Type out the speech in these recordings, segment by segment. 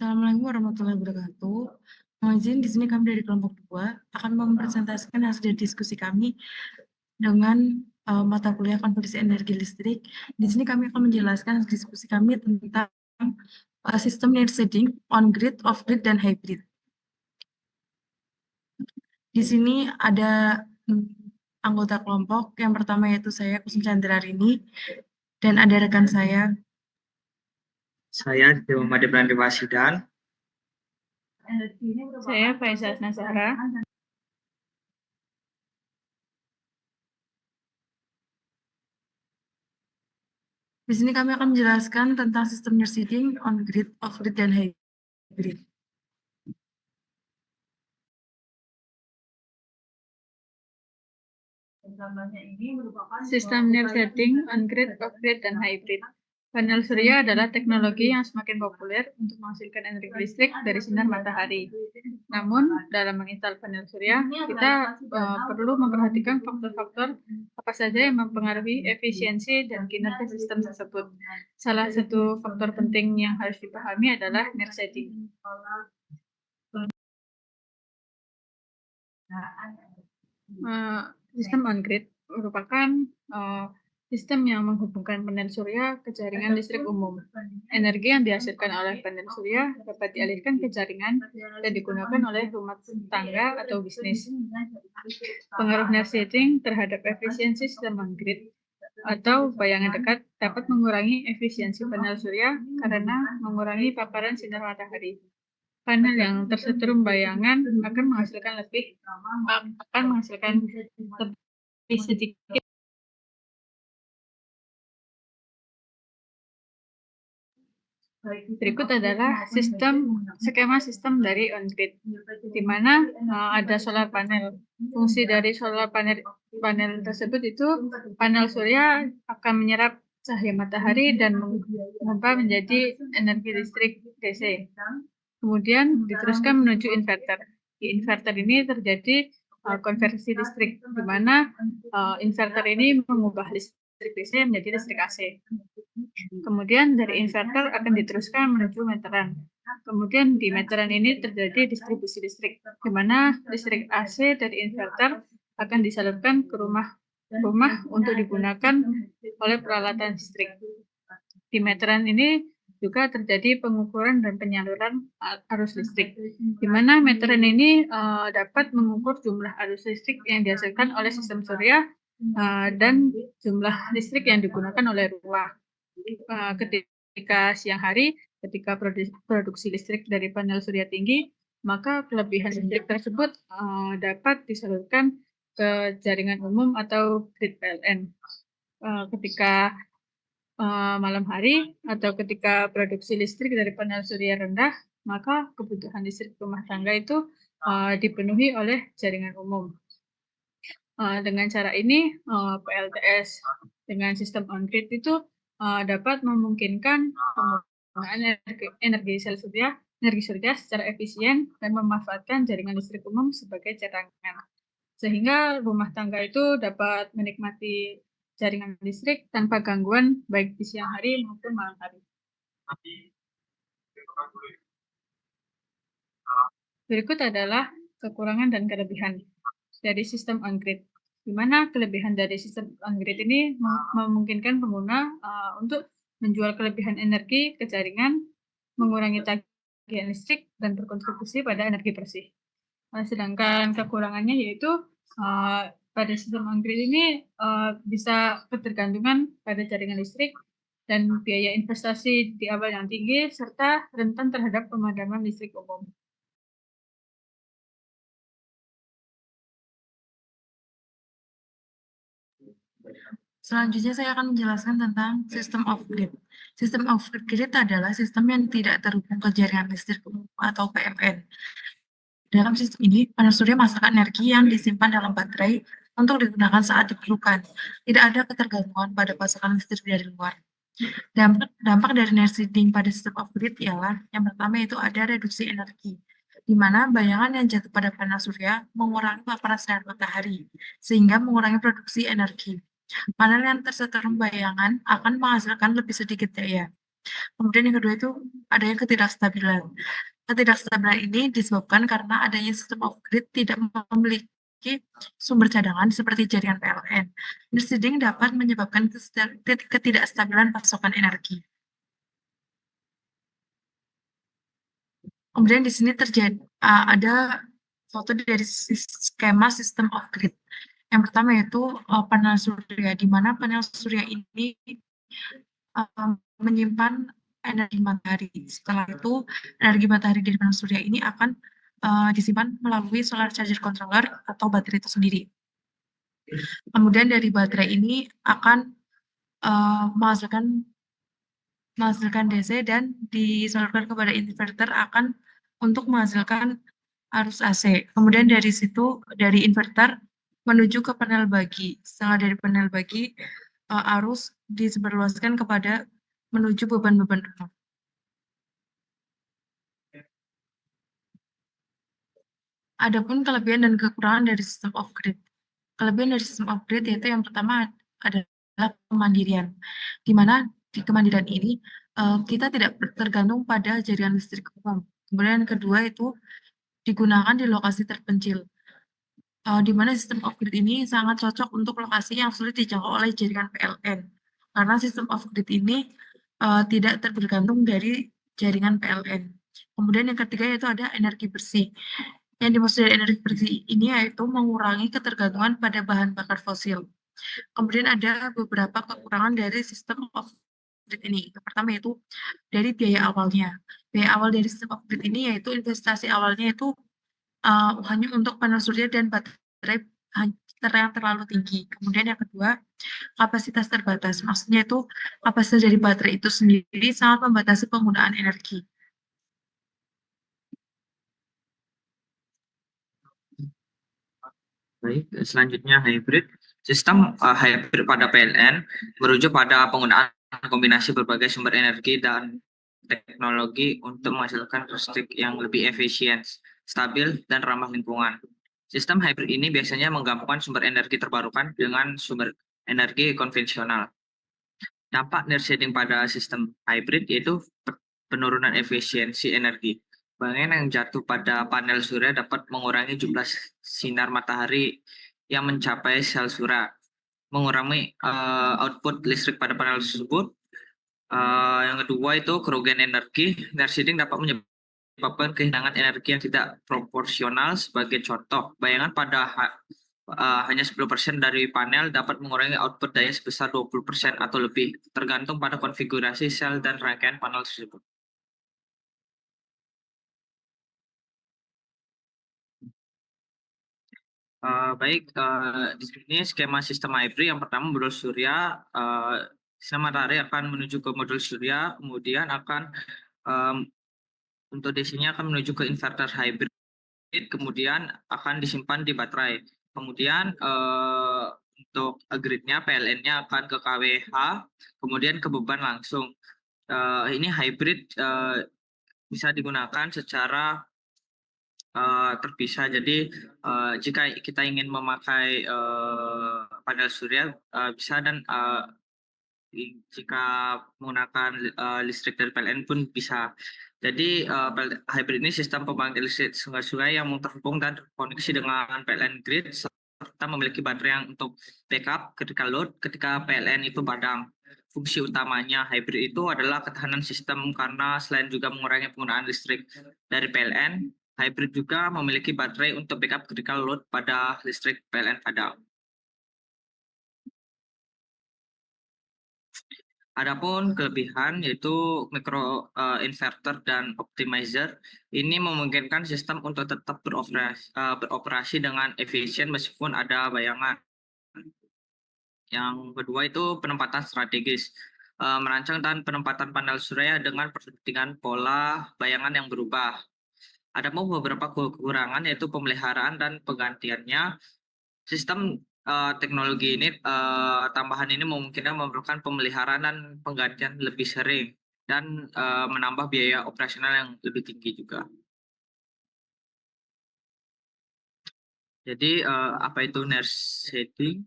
Assalamualaikum warahmatullahi wabarakatuh. Mohon izin di sini kami dari kelompok 2 akan mempresentasikan hasil diskusi kami dengan mata kuliah konversi energi listrik. Di sini kami akan menjelaskan diskusi kami tentang sistem net shading on grid, off grid, dan hybrid. Di sini ada anggota kelompok. Yang pertama yaitu saya, Kusum Chandrarini, dan ada rekan saya. Saya Dewa Madepran Dewasidan. Saya Faisal Nasara. Di sini kami akan menjelaskan tentang sistem net shading on grid, off grid, dan hybrid. Sistem net shading on grid, off grid, dan hybrid. Panel surya adalah teknologi yang semakin populer untuk menghasilkan energi listrik dari sinar matahari. Namun, dalam menginstal panel surya, kita perlu memperhatikan faktor-faktor apa saja yang mempengaruhi efisiensi dan kinerja sistem tersebut. Salah satu faktor penting yang harus dipahami adalah net shading. Sistem on-grid merupakan sistem yang menghubungkan panel surya ke jaringan listrik umum. Energi yang dihasilkan oleh panel surya dapat dialirkan ke jaringan dan digunakan oleh rumah tangga atau bisnis. Pengaruh net shading terhadap efisiensi sistem on-grid atau bayangan dekat dapat mengurangi efisiensi panel surya karena mengurangi paparan sinar matahari. Panel yang tersetrum bayangan akan menghasilkan lebih sedikit. Berikut adalah skema sistem dari on-grid, di mana ada solar panel. Fungsi dari solar panel tersebut itu panel surya akan menyerap cahaya matahari dan mengubah menjadi energi listrik DC. Kemudian diteruskan menuju inverter. Di inverter ini terjadi konversi listrik, di mana inverter ini mengubah listrik DC menjadi listrik AC. Kemudian dari inverter akan diteruskan menuju meteran. Kemudian di meteran ini terjadi distribusi listrik, di mana listrik AC dari inverter akan disalurkan ke rumah untuk digunakan oleh peralatan listrik. Di meteran ini juga terjadi pengukuran dan penyaluran arus listrik, di mana meteran ini dapat mengukur jumlah arus listrik yang dihasilkan oleh sistem surya dan jumlah listrik yang digunakan oleh rumah. Ketika siang hari, ketika produksi listrik dari panel surya tinggi, maka kelebihan listrik tersebut dapat disalurkan ke jaringan umum atau grid PLN. Ketika malam hari atau ketika produksi listrik dari panel surya rendah, maka kebutuhan listrik rumah tangga itu dipenuhi oleh jaringan umum. Dengan cara ini, PLTS dengan sistem on-grid itu dapat memungkinkan penggunaan energi surya secara efisien dan memanfaatkan jaringan listrik umum sebagai cadangan, sehingga rumah tangga itu dapat menikmati jaringan listrik tanpa gangguan baik di siang hari maupun malam hari. Berikut adalah kekurangan dan kelebihan dari sistem on-grid, di mana kelebihan dari sistem on-grid ini memungkinkan pengguna untuk menjual kelebihan energi ke jaringan, mengurangi tagihan listrik, dan berkontribusi pada energi bersih. Sedangkan kekurangannya yaitu pada sistem on-grid ini bisa ketergantungan pada jaringan listrik dan biaya investasi di awal yang tinggi, serta rentan terhadap pemadaman listrik umum. Selanjutnya saya akan menjelaskan tentang sistem off-grid. Sistem off-grid adalah sistem yang tidak terhubung ke jaringan listrik umum atau PMN. Dalam sistem ini, panel surya menghasilkan energi yang disimpan dalam baterai untuk digunakan saat diperlukan. Tidak ada ketergantungan pada pasokan listrik dari luar. Dampak dari net shading pada sistem off-grid ialah yang pertama itu ada reduksi energi, di mana bayangan yang jatuh pada panel surya mengurangi paparan sinar matahari, sehingga mengurangi produksi energi. Panel yang tersetrum bayangan akan menghasilkan lebih sedikit daya. Kemudian yang kedua itu adanya ketidakstabilan. Ketidakstabilan ini disebabkan karena adanya sistem off-grid tidak memiliki sumber cadangan seperti jaringan PLN. Load shedding dapat menyebabkan ketidakstabilan pasokan energi. Kemudian di sini terjadi ada foto dari skema sistem off-grid. Yang pertama yaitu panel surya, di mana panel surya ini menyimpan energi matahari. Setelah itu, energi matahari dari panel surya ini akan disimpan melalui solar charger controller atau baterai itu sendiri. Kemudian dari baterai ini akan menghasilkan DC dan disalurkan kepada inverter akan untuk menghasilkan arus AC. Kemudian dari situ, dari inverter menuju ke panel bagi. Setelah dari panel bagi, arus disebarluaskan kepada menuju beban-beban rumah. Adapun kelebihan dan kekurangan dari sistem off-grid. Kelebihan dari sistem off-grid yaitu yang pertama adalah kemandirian, di mana di kemandirian ini kita tidak tergantung pada jaringan listrik umum. Kemudian yang kedua itu digunakan di lokasi terpencil, di mana sistem off-grid ini sangat cocok untuk lokasi yang sulit dijangkau oleh jaringan PLN. Karena sistem off-grid ini tidak tergantung dari jaringan PLN. Kemudian yang ketiga yaitu ada energi bersih. Yang dimaksud dari energi bersih ini yaitu mengurangi ketergantungan pada bahan bakar fosil. Kemudian ada beberapa kekurangan dari sistem off-grid ini. Yang pertama yaitu dari biaya awalnya. Biaya awal dari sistem off-grid ini yaitu investasi awalnya itu hanya untuk panel surya dan baterai yang terlalu tinggi. Kemudian yang kedua, kapasitas terbatas. Maksudnya itu kapasitas dari baterai itu sendiri sangat membatasi penggunaan energi. Baik, selanjutnya hybrid. Sistem hybrid pada PLN merujuk pada penggunaan kombinasi berbagai sumber energi dan teknologi untuk menghasilkan listrik yang lebih efisien, stabil, dan ramah lingkungan. Sistem hybrid ini biasanya menggabungkan sumber energi terbarukan dengan sumber energi konvensional. Dampak net shading pada sistem hybrid yaitu penurunan efisiensi energi. Bayangan yang jatuh pada panel surya dapat mengurangi jumlah sinar matahari yang mencapai sel surya, mengurangi output listrik pada panel tersebut. Yang kedua itu kerugian energi. Net shading dapat menyebabkan kehilangan energi yang tidak proporsional. Sebagai contoh, bayangan pada hanya 10% dari panel dapat mengurangi output daya sebesar 20% atau lebih, tergantung pada konfigurasi sel dan rangkaian panel tersebut. Baik, di sini skema sistem hybrid yang pertama modul surya, sinar matahari akan menuju ke modul surya, kemudian akan untuk DC-nya akan menuju ke inverter hybrid, kemudian akan disimpan di baterai. Kemudian untuk grid-nya, PLN-nya akan ke KWH, kemudian ke beban langsung. Ini hybrid bisa digunakan secara terpisah. Jadi jika kita ingin memakai panel surya bisa, dan jika menggunakan listrik dari PLN pun bisa. Jadi hybrid ini sistem pembangkit listrik sungai-sungai yang terhubung dan terkoneksi dengan PLN grid serta memiliki baterai yang untuk backup ketika load ketika PLN itu padam. Fungsi utamanya hybrid itu adalah ketahanan sistem karena selain juga mengurangi penggunaan listrik dari PLN, hybrid juga memiliki baterai untuk backup ketika load pada listrik PLN padam. Adapun kelebihan yaitu micro inverter dan optimizer ini memungkinkan sistem untuk tetap beroperasi dengan efisien meskipun ada bayangan. Yang kedua itu penempatan strategis, merancang dan penempatan panel surya dengan persetinggan pola bayangan yang berubah. Ada beberapa kekurangan yaitu pemeliharaan dan penggantiannya. Sistem teknologi ini tambahan ini memungkinkan memerlukan pemeliharaan dan penggantian lebih sering dan menambah biaya operasional yang lebih tinggi juga. Jadi apa itu net shading?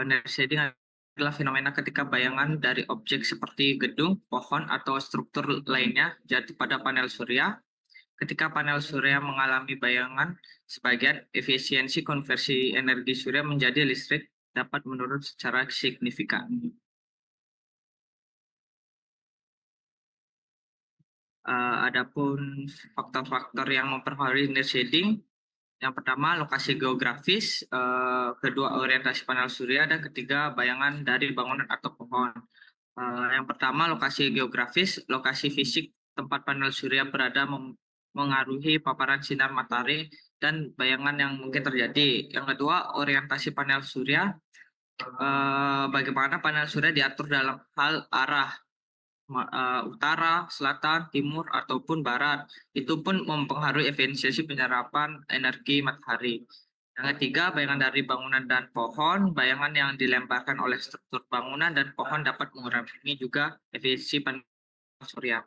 Net shading adalah fenomena ketika bayangan dari objek seperti gedung, pohon, atau struktur lainnya jatuh pada panel surya. Ketika panel surya mengalami bayangan, sebagian efisiensi konversi energi surya menjadi listrik dapat menurun secara signifikan. Adapun faktor-faktor yang mempengaruhi near shading, yang pertama lokasi geografis, kedua orientasi panel surya, dan ketiga bayangan dari bangunan atau pohon. Yang pertama lokasi geografis, lokasi fisik tempat panel surya berada mengaruhi paparan sinar matahari dan bayangan yang mungkin terjadi. Yang kedua orientasi panel surya, bagaimana panel surya diatur dalam hal arah utara, selatan, timur, ataupun barat. Itu pun mempengaruhi efisiensi penyerapan energi matahari. Yang ketiga, bayangan dari bangunan dan pohon. Bayangan yang dilemparkan oleh struktur bangunan dan pohon dapat mengurangi juga efisiensi panel surya.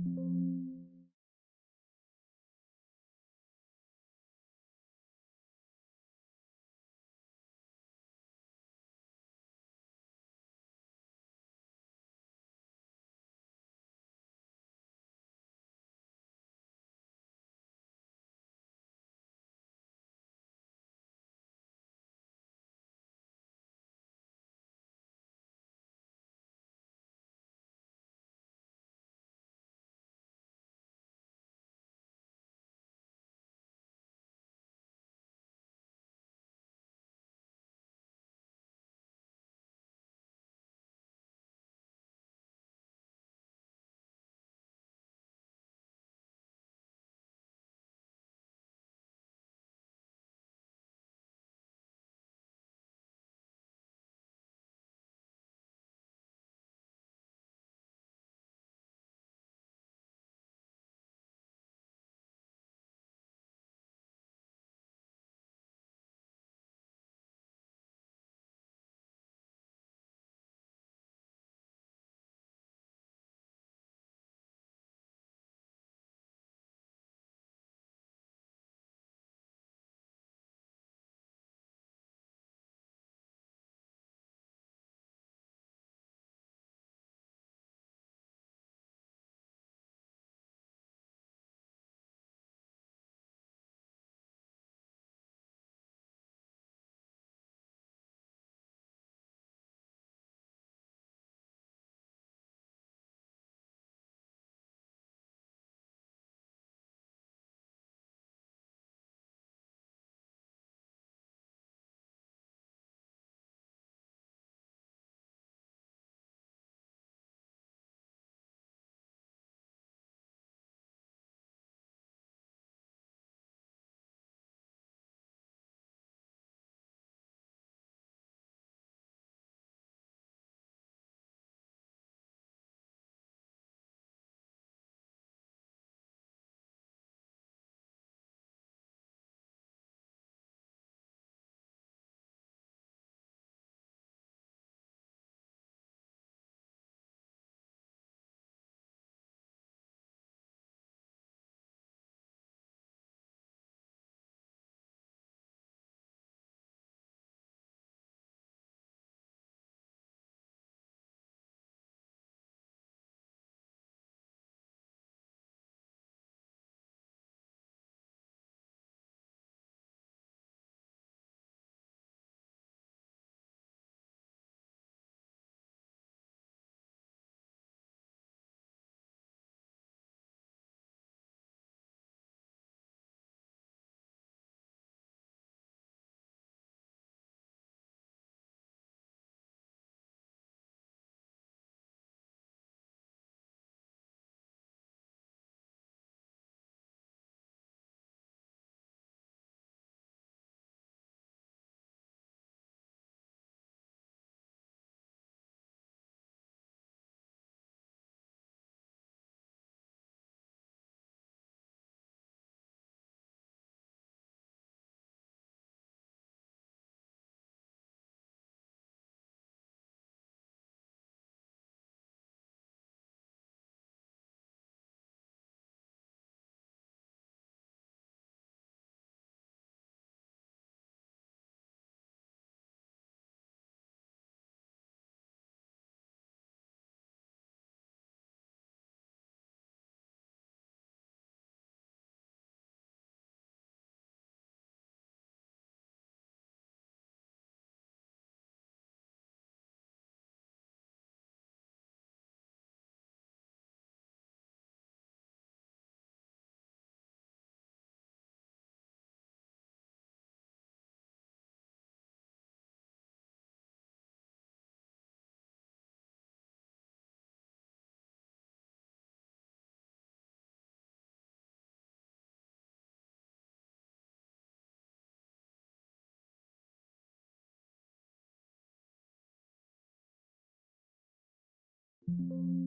Thank you.